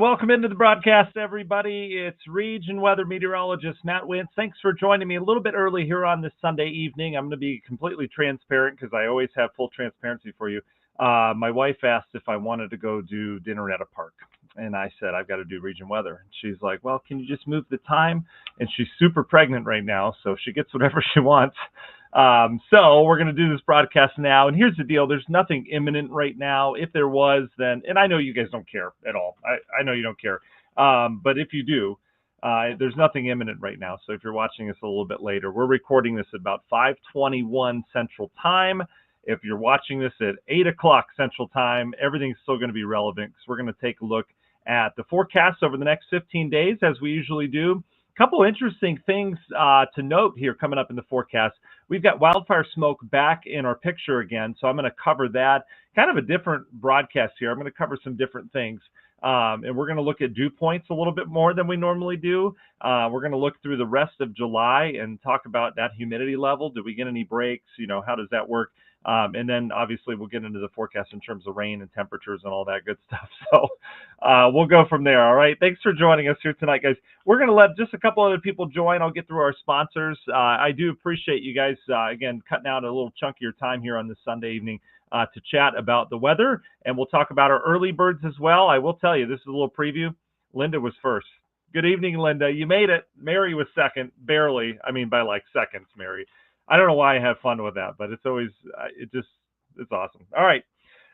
welcome into the broadcast, everybody. It's region weather meteorologist Matt Wintz. Thanks for joining me a little bit early here on this Sunday evening. I'm going to be completely transparent because I always have full transparency for you. My wife asked if I wanted to go do dinner at a park, and I said, I've got to do region weather. And she's like, well, can you just move the time? And she's super pregnant right now, so she gets whatever she wants. So we're going to do this broadcast now. And here's the deal. There's nothing imminent right now. If there was, then, and I know you guys don't care at all. I know you don't care. But if you do, there's nothing imminent right now. So if you're watching this a little bit later, we're recording this at about 5:21 Central Time. If you're watching this at 8 o'clock Central Time, everything's still going to be relevant because we're going to take a look at the forecast over the next 15 days, as we usually do. A couple interesting things to note here coming up in the forecast. We've got wildfire smoke back in our picture again, so I'm going to cover that. Kind of a different broadcast here. I'm going to cover some different things. And we're going to look at dew points a little bit more than we normally do. We're going to look through the rest of July and talk about that humidity level. Did we get any breaks? How does that work? And then obviously we'll get into the forecast in terms of rain and temperatures and all that good stuff. So we'll go from there. All right. Thanks for joining us here tonight, guys. We're going to let just a couple other people join. I'll get through our sponsors. I do appreciate you guys, again, cutting out a little chunk of your time here on this Sunday evening to chat about the weather. And we'll talk about our early birds as well. I will tell you, this is a little preview. Linda was first. Good evening, Linda. You made it. Mary was second, barely. I mean, by like seconds, Mary. I don't know why I have fun with that, but it's always, it's awesome. All right,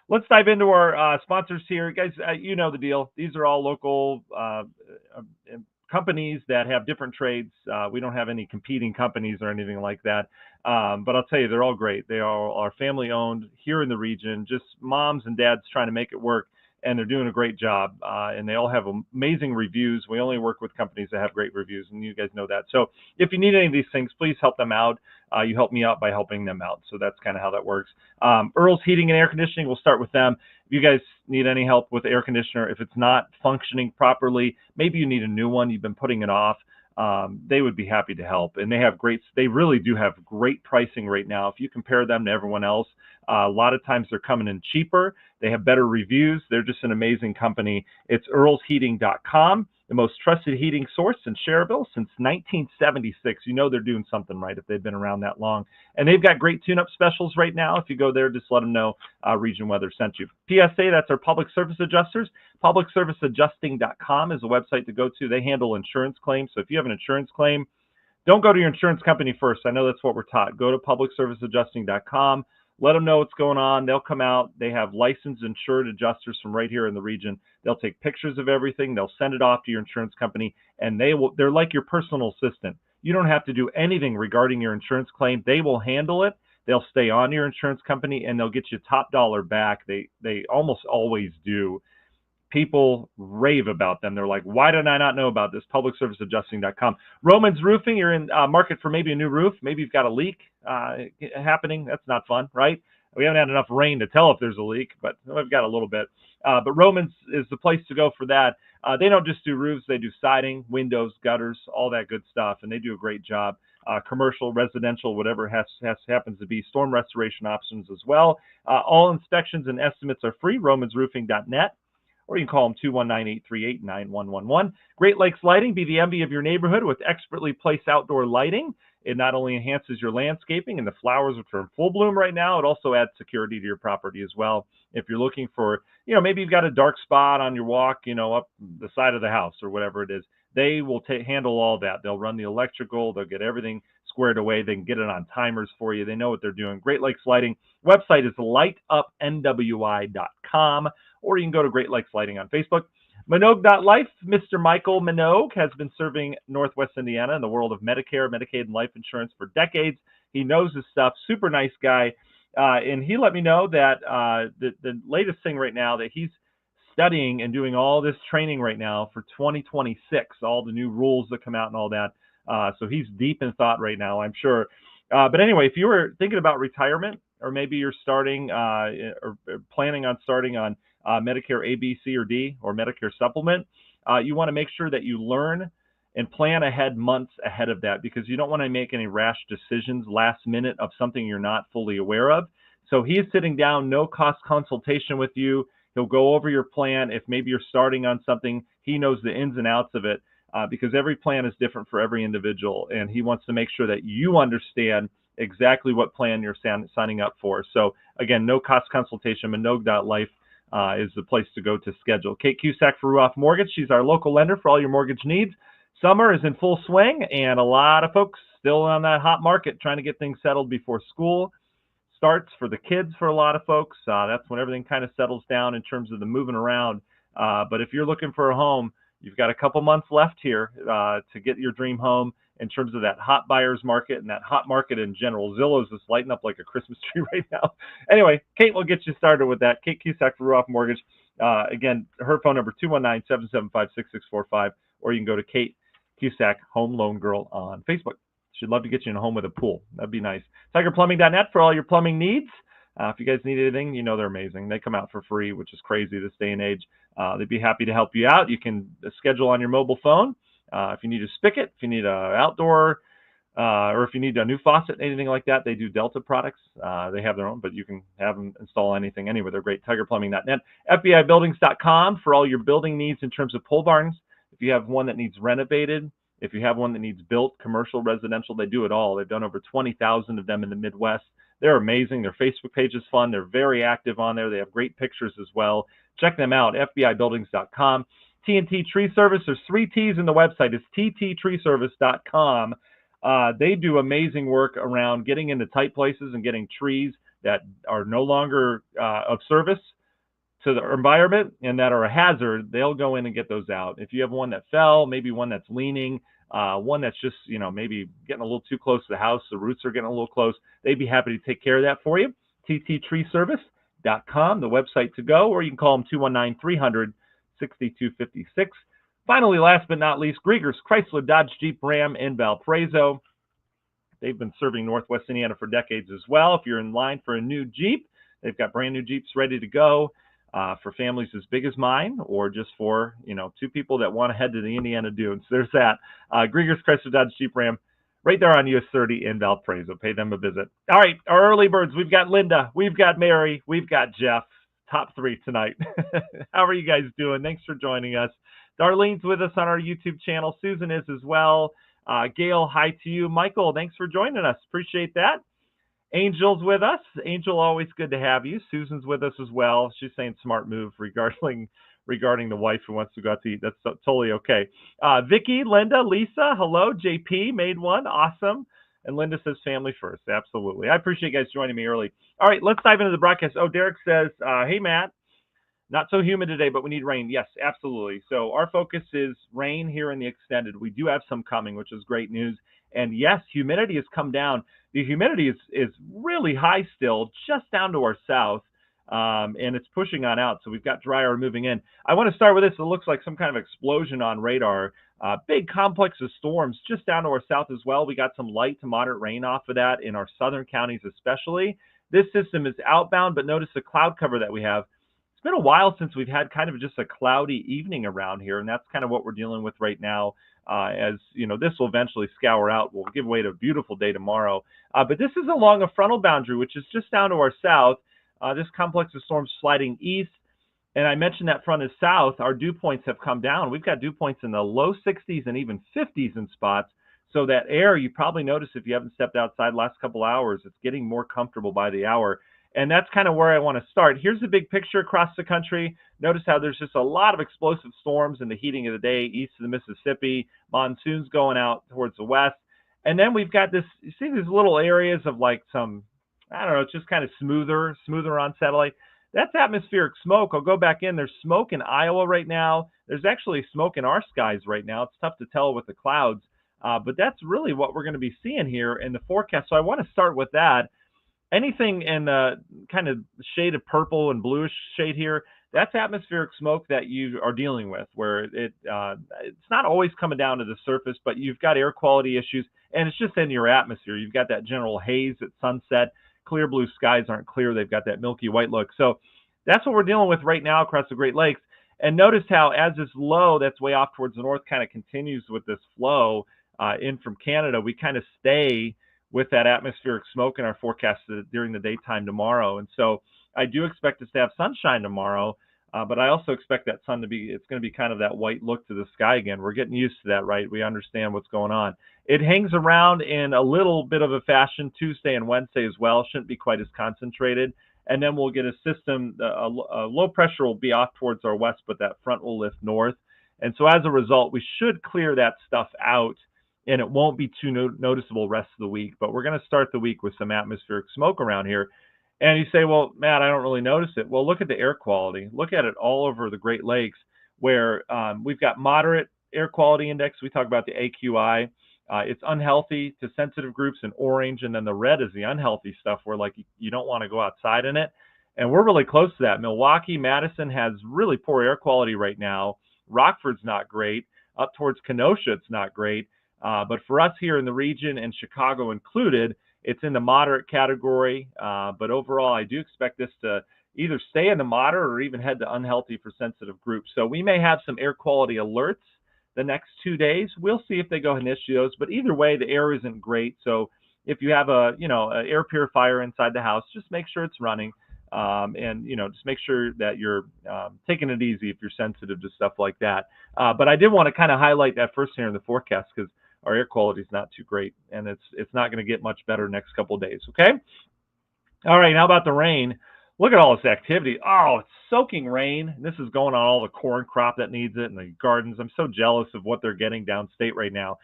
let's dive into our sponsors here. Guys, you know the deal. These are all local companies that have different trades. We don't have any competing companies or anything like that. But I'll tell you, they're all great. They all are family owned here in the region, just moms and dads trying to make it work. And they're doing a great job, and they all have amazing reviews. We only work with companies that have great reviews, and you guys know that. So if you need any of these things, please help them out. You help me out by helping them out. So that's kind of how that works. Earl's Heating and Air Conditioning, we'll start with them. If you guys need any help with the air conditioner, if it's not functioning properly, maybe you need a new one, you've been putting it off, they would be happy to help. And they really do have great pricing right now. If you compare them to everyone else, a lot of times they're coming in cheaper. They have better reviews. They're just an amazing company. It's earlsheating.com, the most trusted heating source in Cherville since 1976. You know they're doing something right if they've been around that long. And they've got great tune-up specials right now. If you go there, just let them know Region Weather sent you. PSA, that's our public service adjusters. Publicserviceadjusting.com is a website to go to. They handle insurance claims. So if you have an insurance claim, don't go to your insurance company first. I know that's what we're taught. Go to publicserviceadjusting.com. Let them know what's going on. They'll come out. They have licensed insured adjusters from right here in the region. They'll take pictures of everything. They'll send it off to your insurance company, and they're like your personal assistant. You don't have to do anything regarding your insurance claim. They will handle it. They'll stay on your insurance company, and they'll get you top dollar back. They almost always do. People rave about them. They're like, why did I not know about this? Publicserviceadjusting.com. Romans Roofing, you're in market for maybe a new roof. Maybe you've got a leak happening. That's not fun, right? We haven't had enough rain to tell if there's a leak, but we've got a little bit. But Romans is the place to go for that. They don't just do roofs. They do siding, windows, gutters, all that good stuff, and they do a great job. Commercial, residential, whatever happens to be, storm restoration options as well. All inspections and estimates are free, romansroofing.net. Or you can call them 219-838-9111. Great Lakes Lighting, be the envy of your neighborhood with expertly placed outdoor lighting. It not only enhances your landscaping and the flowers which are in full bloom right now, it also adds security to your property as well. If you're looking for, maybe you've got a dark spot on your walk, up the side of the house or whatever it is, they will handle all that. They'll run the electrical. They'll get everything squared away. They can get it on timers for you. They know what they're doing. Great Lakes Lighting. Website is lightupnwi.com. Or you can go to Great Lakes Lighting on Facebook. Minogue.life, Mr. Michael Minogue has been serving Northwest Indiana in the world of Medicare, Medicaid, and life insurance for decades. He knows his stuff, super nice guy. And he let me know that the latest thing right now that he's studying and doing all this training right now for 2026, all the new rules that come out and all that. So he's deep in thought right now, I'm sure. But anyway, if you were thinking about retirement, or maybe you're starting or planning on starting on Medicare A, B, C, or D, or Medicare Supplement, you want to make sure that you learn and plan ahead months ahead of that, because you don't want to make any rash decisions last minute of something you're not fully aware of. So he is sitting down, no cost consultation with you. He'll go over your plan. If maybe you're starting on something, he knows the ins and outs of it, because every plan is different for every individual, and he wants to make sure that you understand exactly what plan you're signing up for. So again, no cost consultation. Minogue.life is the place to go to schedule. Kate Cusack for Ruoff Mortgage. She's our local lender for all your mortgage needs. Summer is in full swing, and a lot of folks still on that hot market trying to get things settled before school starts for the kids. For a lot of folks, that's when everything kind of settles down in terms of the moving around. But if you're looking for a home, you've got a couple months left here to get your dream home in terms of that hot buyer's market and that hot market in general. Zillow's just lighting up like a Christmas tree right now. Anyway, Kate will get you started with that. Kate Cusack for Ruoff Mortgage. Again, her phone number 219-775-6645, or you can go to Kate Cusack Home Loan Girl on Facebook. She'd love to get you in a home with a pool. That'd be nice. TigerPlumbing.net for all your plumbing needs. If you guys need anything, you know they're amazing. They come out for free, which is crazy this day and age. They'd be happy to help you out. You can schedule on your mobile phone. If you need a spigot, if you need an outdoor, or if you need a new faucet, anything like that, they do Delta products. They have their own, but you can have them install anything anywhere. They're great. TigerPlumbing.net. FBIBuildings.com for all your building needs in terms of pole barns. If you have one that needs renovated, if you have one that needs built, commercial, residential, they do it all. They've done over 20,000 of them in the Midwest. They're amazing. Their Facebook page is fun. They're very active on there. They have great pictures as well. Check them out, FBIBuildings.com. TNT Tree Service, there's 3 T's in the website. It's tttreeservice.com. They do amazing work around getting into tight places and getting trees that are no longer of service to the environment and that are a hazard. They'll go in and get those out. If you have one that fell, maybe one that's leaning, one that's just, maybe getting a little too close to the house, the roots are getting a little close, they'd be happy to take care of that for you. tttreeservice.com, the website to go, or you can call them 219-300-6256. Finally, last but not least, Grieger's Chrysler Dodge Jeep Ram in Valparaiso. They've been serving Northwest Indiana for decades as well. If you're in line for a new Jeep, they've got brand new Jeeps ready to go. For families as big as mine, or just for 2 people that want to head to the Indiana Dunes. There's that. Grieger's Chrysler Dodge Jeep Ram, right there on US 30 in Valparaiso. Pay them a visit. All right, our early birds. We've got Linda, we've got Mary, we've got Jeff. Top 3 tonight. How are you guys doing? Thanks for joining us. Darlene's with us on our YouTube channel. Susan is as well. Gail, hi to you. Michael, thanks for joining us. Appreciate that. Angel's with us. Angel, always good to have you. Susan's with us as well. She's saying smart move regarding the wife who wants to go out to eat. That's totally okay. Vicky, Linda, Lisa, hello. JP made one. Awesome. And Linda says family first. Absolutely. I appreciate you guys joining me early. All right, let's dive into the broadcast. Oh, Derek says, hey, Matt, not so humid today, but we need rain. Yes, absolutely. So our focus is rain here in the extended. We do have some coming, which is great news. And yes, humidity has come down. The humidity is really high still, just down to our south, and it's pushing on out. So we've got dry air moving in. I want to start with this. It looks like some kind of explosion on radar. Big complex of storms just down to our south as well. We got some light to moderate rain off of that in our southern counties especially. This system is outbound, but notice the cloud cover that we have. It's been a while since we've had kind of just a cloudy evening around here, and that's kind of what we're dealing with right now. As you know, this will eventually scour out. We'll give way to a beautiful day tomorrow. But this is along a frontal boundary, which is just down to our south. This complex of storms sliding east. And I mentioned that front is south. Our dew points have come down. We've got dew points in the low 60s and even 50s in spots. So that air, you probably noticed if you haven't stepped outside last couple hours, it's getting more comfortable by the hour. And that's kind of where I want to start. Here's the big picture across the country. Notice how there's just a lot of explosive storms in the heating of the day east of the Mississippi, monsoons going out towards the west. And then we've got this, you see these little areas of like some, I don't know, it's just kind of smoother on satellite. That's atmospheric smoke. I'll go back in. There's smoke in Iowa right now. There's actually smoke in our skies right now. It's tough to tell with the clouds, but that's really what we're going to be seeing here in the forecast. So I want to start with that. Anything in the kind of shade of purple and bluish shade here, that's atmospheric smoke that you are dealing with, where it's not always coming down to the surface, but you've got air quality issues, and it's just in your atmosphere. You've got that general haze at sunset. Clear blue skies aren't clear. They've got that milky white look. So that's what we're dealing with right now across the Great Lakes. And notice how as this low that's way off towards the north kind of continues with this flow in from Canada, we kind of stay with that atmospheric smoke in our forecast during the daytime tomorrow. And so I do expect us to have sunshine tomorrow, But I also expect that sun to be, it's going to be kind of that white look to the sky again. We're getting used to that, right? We understand what's going on. It hangs around in a little bit of a fashion Tuesday and Wednesday as well. Shouldn't be quite as concentrated. And then we'll get a system, a low pressure will be off towards our west, but that front will lift north. And so as a result, we should clear that stuff out and it won't be too noticeable rest of the week. But we're going to start the week with some atmospheric smoke around here. And you say, well, Matt, I don't really notice it. Well, look at the air quality. Look at it all over the Great Lakes where we've got moderate air quality index. We talk about the AQI. It's unhealthy to sensitive groups in orange, and then the red is the unhealthy stuff where like you don't want to go outside in it. And we're really close to that. Milwaukee, Madison has really poor air quality right now. Rockford's not great. Up towards Kenosha, it's not great. But for us here in the region, and Chicago included, it's in the moderate category. But overall, I do expect this to either stay in the moderate or even head to unhealthy for sensitive groups. So we may have some air quality alerts the next 2 days. We'll see if they go ahead and issue those. But either way, the air isn't great. So if you have an air purifier inside the house, just make sure it's running. And just make sure that you're taking it easy if you're sensitive to stuff like that. But I did want to kind of highlight that first here in the forecast because our air quality is not too great, and it's not going to get much better next couple of days. Okay. All right. How about the rain? Look at all this activity. Oh, it's soaking rain. This is going on all the corn crop that needs it and the gardens. I'm so jealous of what they're getting downstate right now.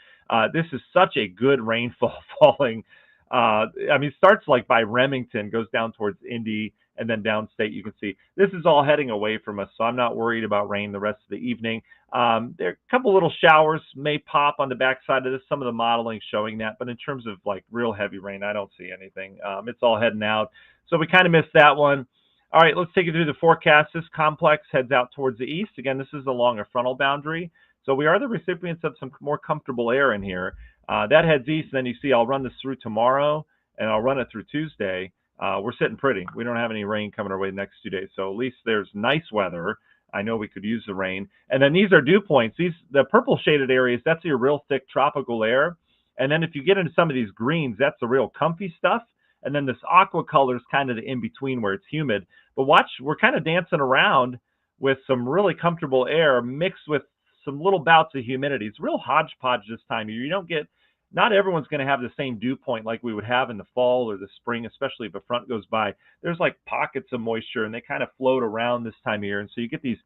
This is such a good rainfall falling. It starts like by Remington, goes down towards Indy, and then downstate you can see. This is all heading away from us, so I'm not worried about rain the rest of the evening. There are a couple little showers may pop on the backside of this. Some of the modeling showing that, but in terms of like real heavy rain, I don't see anything. It's all heading out. So we kind of missed that one. All right, let's take you through the forecast. This complex heads out towards the east. Again, this is along a frontal boundary. So we are the recipients of some more comfortable air in here. That heads east, and then you see I'll run this through tomorrow, and I'll run it through Tuesday. We're sitting pretty. We don't have any rain coming our way the next 2 days. So at least there's nice weather. I know we could use the rain. And then these are dew points. The purple shaded areas, that's your real thick tropical air. And then if you get into some of these greens, that's the real comfy stuff. And then this aqua color is kind of the in-between where it's humid. But watch, we're kind of dancing around with some really comfortable air mixed with some little bouts of humidity. It's real hodgepodge this time of year. You don't get, not everyone's going to have the same dew point like we would have in the fall or the spring, especially if a front goes by. There's like pockets of moisture, and they kind of float around this time of year. And so you get these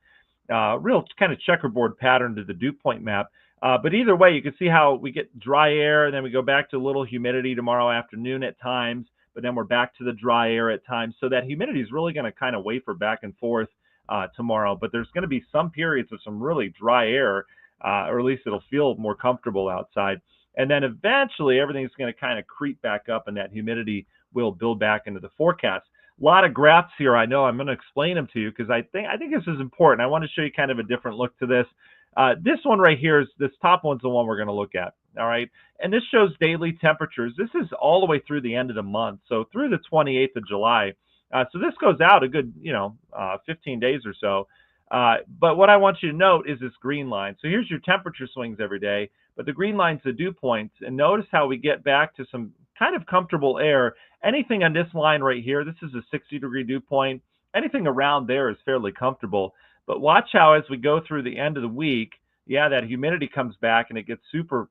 real kind of checkerboard pattern to the dew point map. But either way, you can see how we get dry air, and then we go back to a little humidity tomorrow afternoon at times, but then we're back to the dry air at times. So that humidity is really going to kind of waver back and forth tomorrow. But there's going to be some periods of some really dry air, or at least it'll feel more comfortable outside. And then eventually everything's going to kind of creep back up, and that humidity will build back into the forecast. A lot of graphs here. I know I'm going to explain them to you because I think this is important. I want to show you kind of a different look to this. This one right here is, this top one's the one we're going to look at. All right. And this shows daily temperatures. This is all the way through the end of the month. So through the 28th of July. So this goes out a good, 15 days or so. But what I want you to note is this green line. So here's your temperature swings every day, but the green line's the dew points. And notice how we get back to some kind of comfortable air. Anything on this line right here, this is a 60-degree dew point. Anything around there is fairly comfortable. But watch how as we go through the end of the week, that humidity comes back and it gets super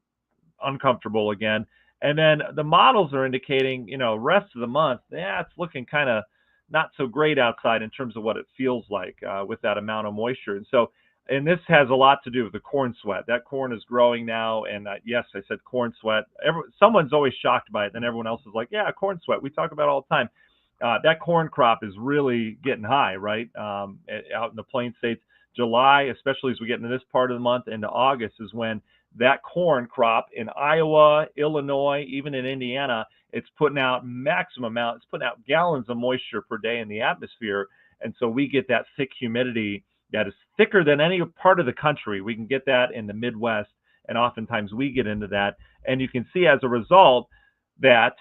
uncomfortable again. And then the models are indicating, rest of the month, it's looking kind of not so great outside in terms of what it feels like with that amount of moisture. And this has a lot to do with the corn sweat. That corn is growing now, and yes, I said corn sweat. Someone's always shocked by it, then everyone else is like, yeah, corn sweat. We talk about it all the time. That corn crop is really getting high, right? Out in the Plain States, July, especially as we get into this part of the month, into August is when that corn crop in Iowa, Illinois, even in Indiana, it's putting out maximum amount. It's putting out gallons of moisture per day in the atmosphere. And so we get that thick humidity that is thicker than any part of the country. We can get that in the Midwest, and oftentimes we get into that. And you can see as a result that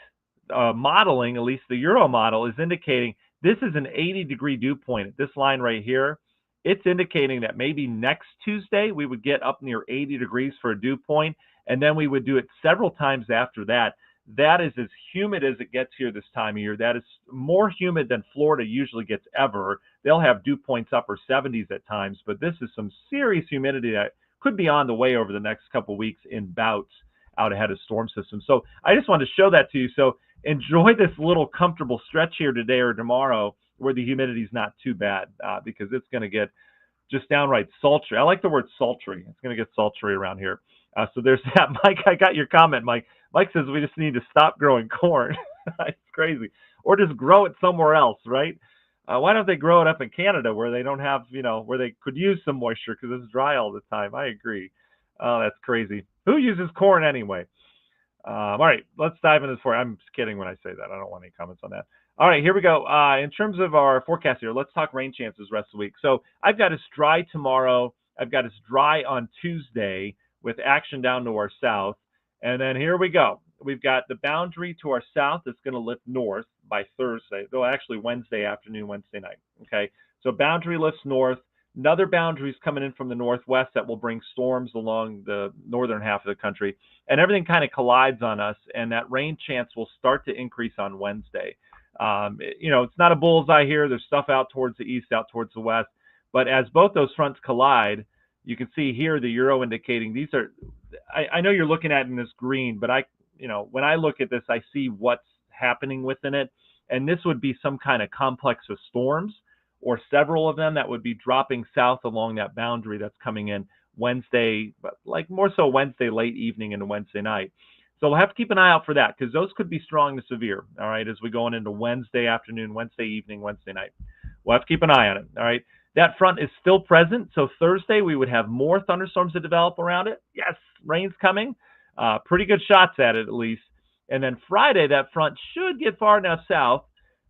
modeling, at least the Euro model, is indicating this is an 80-degree dew point at this line right here. It's indicating that maybe next Tuesday we would get up near 80 degrees for a dew point, and then we would do it several times after that. That is as humid as it gets here this time of year. That is more humid than Florida usually gets ever. They'll have dew points upper 70s at times, but this is some serious humidity that could be on the way over the next couple of weeks in bouts out ahead of storm systems. So I just wanted to show that to you. So enjoy this little comfortable stretch here today or tomorrow where the humidity is not too bad because it's going to get just downright sultry. I like the word sultry. It's going to get sultry around here. So there's that. Mike, I got your comment, Mike. Mike says we just need to stop growing corn. It's crazy. Or just grow it somewhere else, right? Why don't they grow it up in Canada where they don't have, where they could use some moisture because it's dry all the time? I agree. Oh, that's crazy. Who uses corn anyway? All right, let's dive into this for you. I'm just kidding when I say that. I don't want any comments on that. All right, here we go. In terms of our forecast here, let's talk rain chances rest of the week. So I've got us dry tomorrow. I've got us dry on Tuesday with action down to our south. And then here we go. We've got the boundary to our south that's going to lift north by Thursday, though actually Wednesday afternoon, Wednesday night. Okay, so boundary lifts north. Another boundary is coming in from the northwest that will bring storms along the northern half of the country. And everything kind of collides on us, and that rain chance will start to increase on Wednesday. It's not a bullseye here. There's stuff out towards the east, out towards the west. But as both those fronts collide, you can see here the Euro indicating these are, I know you're looking at it in this green, but when I look at this, I see what's happening within it. And this would be some kind of complex of storms or several of them that would be dropping south along that boundary that's coming in Wednesday, but like more so Wednesday late evening into Wednesday night. So we'll have to keep an eye out for that because those could be strong to severe, all right, as we go on into Wednesday afternoon, Wednesday evening, Wednesday night. We'll have to keep an eye on it, all right? That front is still present, so Thursday we would have more thunderstorms to develop around it. Yes, rain's coming. Pretty good shots at it, at least. And then Friday, that front should get far enough south,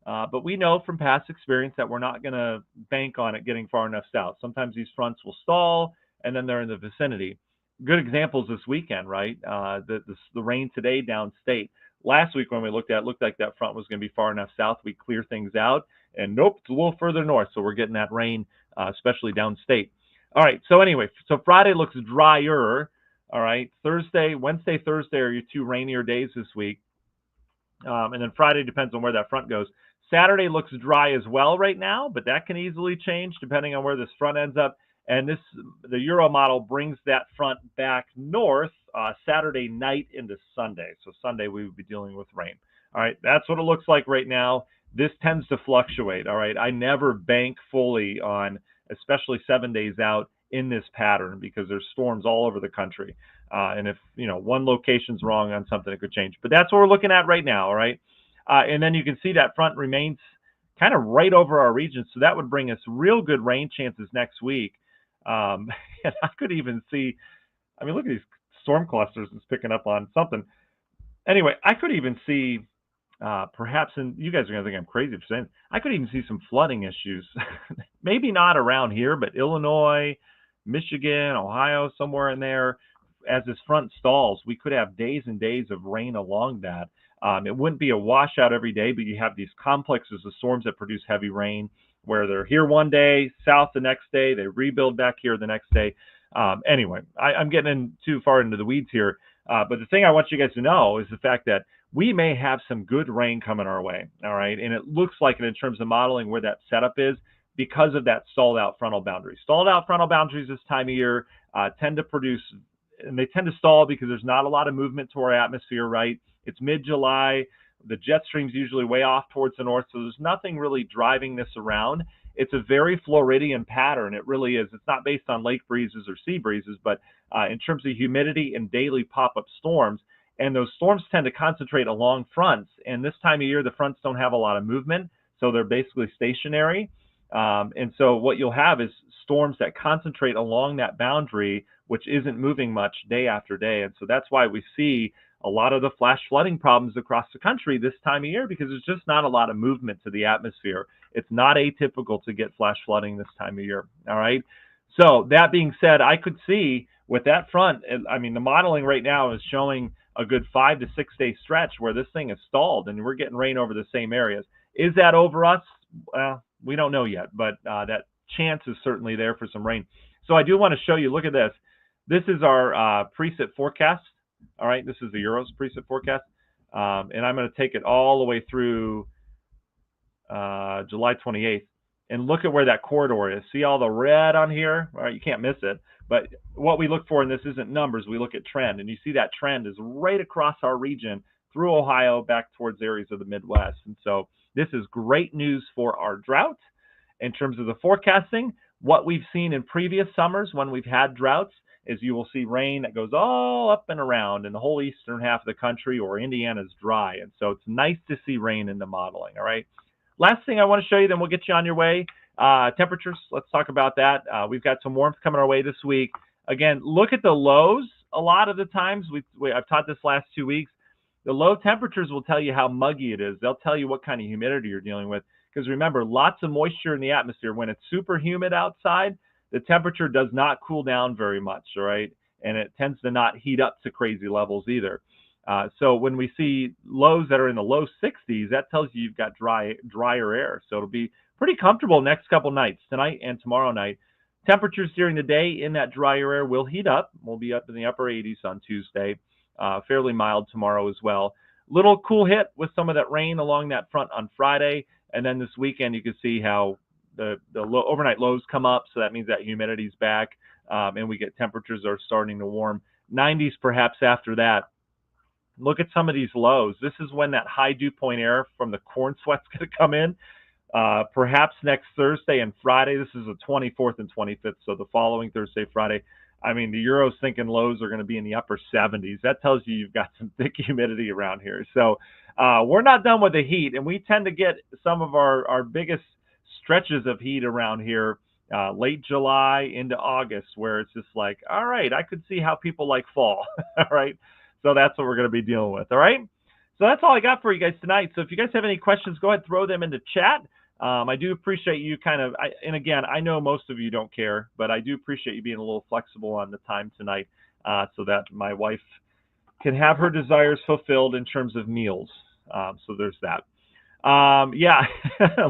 but we know from past experience that we're not going to bank on it getting far enough south. Sometimes these fronts will stall, and then they're in the vicinity. Good examples this weekend, right? The rain today downstate. Last week when we looked at it, looked like that front was going to be far enough south. We clear things out, and nope, it's a little further north, so we're getting that rain, especially downstate. All right, so anyway, so Friday looks drier. All right, Wednesday, Thursday are your two rainier days this week. And then Friday depends on where that front goes. Saturday looks dry as well right now, but that can easily change depending on where this front ends up. And the Euro model brings that front back north Saturday night into Sunday. So Sunday we would be dealing with rain. All right, that's what it looks like right now. This tends to fluctuate. All right, I never bank fully on, especially 7 days out in this pattern because there's storms all over the country. And if one location's wrong on something, it could change. But that's what we're looking at right now. All right, and then you can see that front remains kind of right over our region. So that would bring us real good rain chances next week. And I could even see, look at these storm clusters it's picking up on something. Anyway, I could even see perhaps, and you guys are going to think I'm crazy for saying, I could even see some flooding issues. Maybe not around here, but Illinois, Michigan, Ohio, somewhere in there. As this front stalls, we could have days and days of rain along that. It wouldn't be a washout every day, but you have these complexes of storms that produce heavy rain where they're here one day, south the next day, they rebuild back here the next day. Anyway, I'm getting in too far into the weeds here. But the thing I want you guys to know is the fact that we may have some good rain coming our way, all right? And it looks like it in terms of modeling where that setup is because of that stalled out frontal boundary. Stalled out frontal boundaries this time of year tend to produce, and they tend to stall because there's not a lot of movement to our atmosphere, right? It's mid-July. The jet stream's usually way off towards the north, so there's nothing really driving this around. It's a very Floridian pattern. It really is. It's not based on lake breezes or sea breezes, but in terms of humidity and daily pop-up storms. And those storms tend to concentrate along fronts. And this time of year, the fronts don't have a lot of movement, so they're basically stationary. And so what you'll have is storms that concentrate along that boundary, which isn't moving much day after day. And so that's why we see a lot of the flash flooding problems across the country this time of year, because there's just not a lot of movement to the atmosphere. It's not atypical to get flash flooding this time of year. All right. So that being said, I could see with that front, the modeling right now is showing a good 5 to 6 day stretch where this thing is stalled and we're getting rain over the same areas. Is that over us? Well, we don't know yet, but that chance is certainly there for some rain. So I do want to show you, look at this. This is our preset forecast. All right, this is the Euro's preset forecast. and I'm going to take it all the way through July 28th, and look at where that corridor is. See all the red on here? All right, you can't miss it. But what we look for in this isn't numbers. We look at trend, and you see that trend is right across our region through Ohio back towards areas of the Midwest. And so this is great news for our drought. In terms of the forecasting, what we've seen in previous summers when we've had droughts is you will see rain that goes all up and around in the whole eastern half of the country, or Indiana's dry. And so it's nice to see rain in the modeling, all right? Last thing I want to show you, then we'll get you on your way. Temperatures, let's talk about that. We've got some warmth coming our way this week. Again, look at the lows. A lot of the times, I've taught this last 2 weeks, the low temperatures will tell you how muggy it is. They'll tell you what kind of humidity you're dealing with. Because remember, lots of moisture in the atmosphere. When it's super humid outside, the temperature does not cool down very much, all right? And it tends to not heat up to crazy levels either. So when we see lows that are in the low 60s, that tells you you've got drier air. So it'll be pretty comfortable next couple nights, tonight and tomorrow night. Temperatures during the day in that drier air will heat up. We'll be up in the upper 80s on Tuesday. Fairly mild tomorrow as well. Little cool hit with some of that rain along that front on Friday. And then this weekend, you can see how the overnight lows come up. So that means that humidity's back, and we get temperatures that are starting to warm. 90s perhaps after that. Look at some of these lows. This is when that high dew point air from the corn sweat's going to come in. Perhaps next Thursday and Friday. This is the 24th and 25th, so the following Thursday, Friday. I mean, the Euro's thinking lows are going to be in the upper 70s. That tells you you've got some thick humidity around here. So we're not done with the heat, and we tend to get some of our biggest stretches of heat around here late July into August, where it's just like, all right, I could see how people like fall. All right. So that's what we're going to be dealing with. All right. So that's all I got for you guys tonight. So if you guys have any questions, go ahead and throw them into chat. I do appreciate you and again, I know most of you don't care, but I do appreciate you being a little flexible on the time tonight so that my wife can have her desires fulfilled in terms of meals. So there's that. Yeah,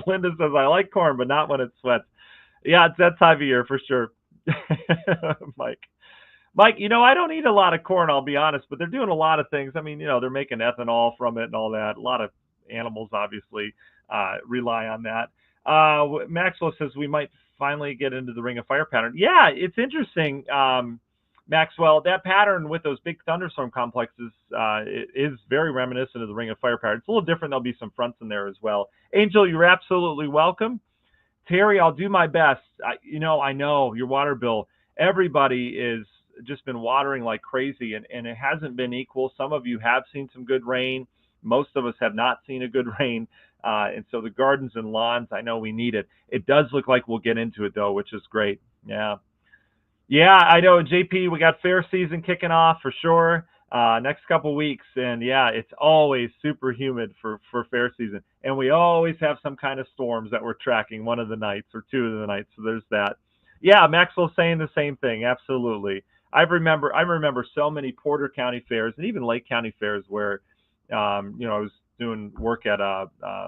Linda says, I like corn, but not when it sweats. Yeah, it's that time of year for sure. Mike, I don't eat a lot of corn, I'll be honest, but they're doing a lot of things. I mean, they're making ethanol from it and all that. A lot of animals obviously rely on that. Maxwell says we might finally get into the Ring of Fire pattern. Yeah, it's interesting, Maxwell. That pattern with those big thunderstorm complexes is very reminiscent of the Ring of Fire pattern. It's a little different. There'll be some fronts in there as well. Angel, you're absolutely welcome. Terry, I'll do my best. I know your water bill. Everybody is just been watering like crazy, and it hasn't been equal. Some of you have seen some good rain. Most of us have not seen a good rain. And so the gardens and lawns, I know we need it. It does look like we'll get into it, though, which is great. Yeah, I know, JP, we got fair season kicking off for sure next couple weeks. And, yeah, it's always super humid for fair season. And we always have some kind of storms that we're tracking one of the nights or two of the nights. So there's that. Yeah, Maxwell's saying the same thing. Absolutely. I remember so many Porter County fairs and even Lake County fairs where, I was doing work at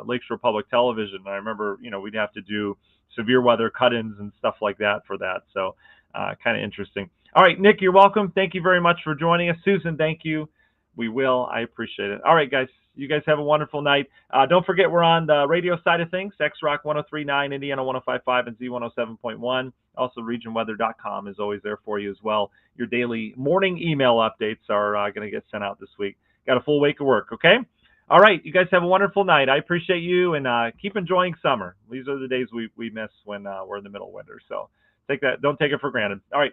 Lakeshore Public Television. And I remember, we'd have to do severe weather cut-ins and stuff like that for that. So kind of interesting. All right, Nick, you're welcome. Thank you very much for joining us. Susan, thank you. We will. I appreciate it. All right, guys. You guys have a wonderful night. Don't forget, we're on the radio side of things, XRock 103.9, Indiana 105.5, and Z107.1. Also, regionweather.com is always there for you as well. Your daily morning email updates are going to get sent out this week. Got a full week of work, okay? All right, you guys have a wonderful night. I appreciate you, and keep enjoying summer. These are the days we miss when we're in the middle of winter. So don't take it for granted. All right,